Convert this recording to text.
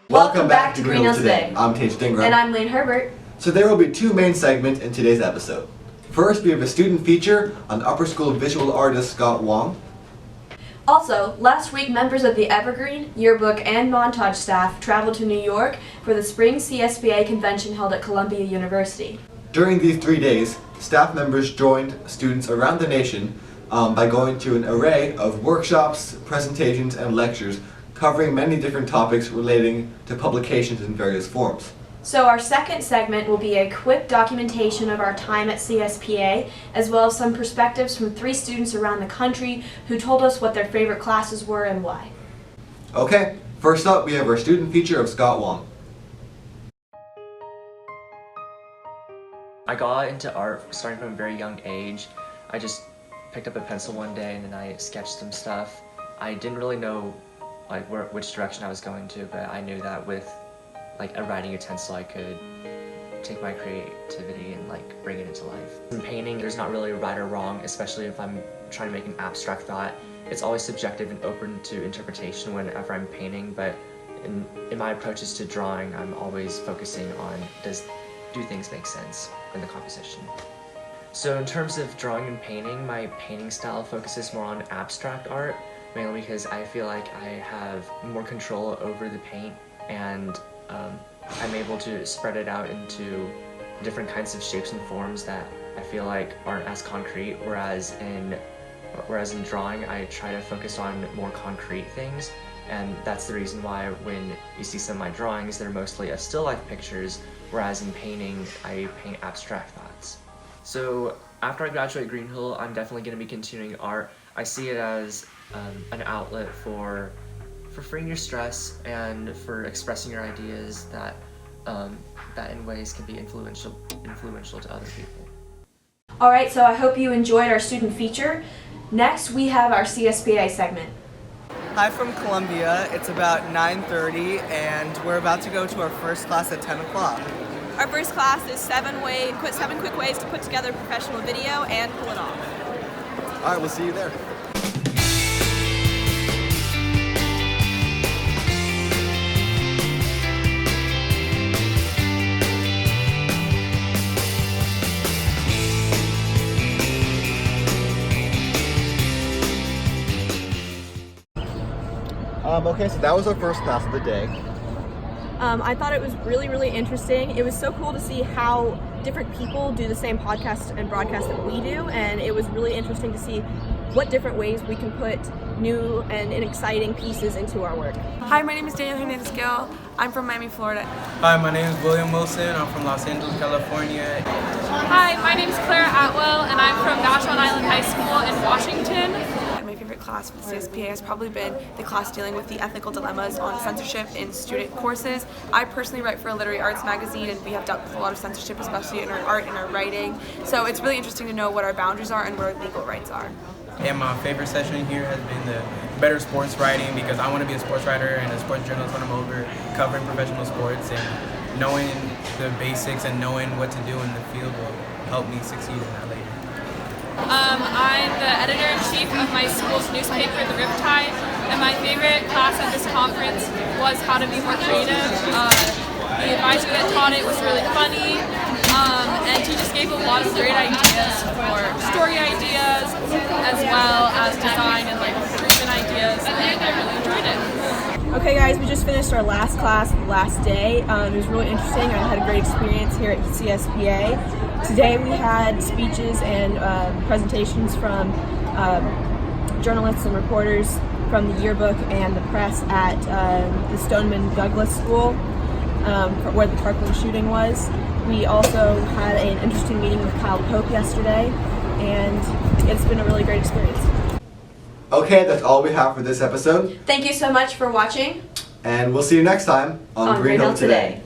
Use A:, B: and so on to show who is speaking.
A: Welcome back to Greenhill Today.
B: I'm Tage Dingra.
A: And I'm Lane Herbert.
B: So there will be two main segments in today's episode. First, we have a student feature on upper school visual artist Scott Wong.
A: Also, last week members of the Evergreen, Yearbook, and Montage staff traveled to New York for the spring CSBA convention held at Columbia University.
B: During these 3 days, staff members joined students around the nation by going to an array of workshops, presentations, and lectures covering many different topics relating to publications in various forms.
A: So our second segment will be a quick documentation of our time at CSPA, as well as some perspectives from 3 students around the country who told us what their favorite classes were and why.
B: Okay, first up we have our student feature of Scott Wong.
C: I got into art starting from a very young age. I just picked up a pencil one day and then I sketched some stuff. I didn't really know which direction I was going to, but I knew that with a writing utensil I could take my creativity and bring it into life. In painting, there's not really a right or wrong, especially if I'm trying to make an abstract thought. It's always subjective and open to interpretation whenever I'm painting, but in my approaches to drawing, I'm always focusing on do things make sense in the composition. So in terms of drawing and painting, my painting style focuses more on abstract art, mainly because I feel like I have more control over the paint and I'm able to spread it out into different kinds of shapes and forms that I feel like aren't as concrete, whereas in drawing I try to focus on more concrete things, and that's the reason why when you see some of my drawings they're mostly still life pictures, whereas in painting I paint abstract thoughts. So after I graduate Greenhill, I'm definitely going to be continuing art. I see it as an outlet for freeing your stress and for expressing your ideas that in ways can be influential to other people.
A: Alright, so I hope you enjoyed our student feature. Next, we have our CSBA segment.
D: Hi from Columbia. It's about 9:30 and we're about to go to our first class at 10 o'clock.
E: Our first class is 7 quick ways to put together a professional video and pull it off.
B: Alright, we'll see you there. Okay, so that was our first class of the day.
E: I thought it was really interesting. It was so cool to see how different people do the same podcast and broadcast that we do, and it was really interesting to see what different ways we can put new and exciting pieces into our work.
F: Hi, my name is Daniel Hernandez-Gill. I'm from Miami, Florida.
G: Hi, my name is William Wilson. I'm from Los Angeles, California.
F: Hi, my name is Clara Atwell, and I'm from Vashon Island High School in Washington. My favorite class with CSPA has probably been the class dealing with the ethical dilemmas on censorship in student courses. I personally write for a literary arts magazine, and we have dealt with a lot of censorship, especially in our art and our writing. So it's really interesting to know what our boundaries are and where our legal rights are.
G: And my favorite session here has been the better sports writing, because I want to be a sports writer and a sports journalist when I'm over covering professional sports, and knowing the basics and knowing what to do in the field will help me succeed in that later.
F: I'm the editor-in-chief of my school's newspaper, The Riptide, and my favorite class at this conference was how to be more creative. The advisor that taught it was really funny, and he just gave a lot of great ideas for story ideas, as well as design and treatment ideas, and I really enjoyed it.
A: Okay guys, we just finished our last class, last day. It was really interesting. I had a great experience here at CSPA. Today we had speeches and presentations from journalists and reporters from the Yearbook and the press at the Stoneman Douglas School, where the Parkland shooting was. We also had an interesting meeting with Kyle Pope yesterday, and it's been a really great experience.
B: Okay, that's all we have for this episode.
A: Thank you so much for watching.
B: And we'll see you next time on Greenhill Today.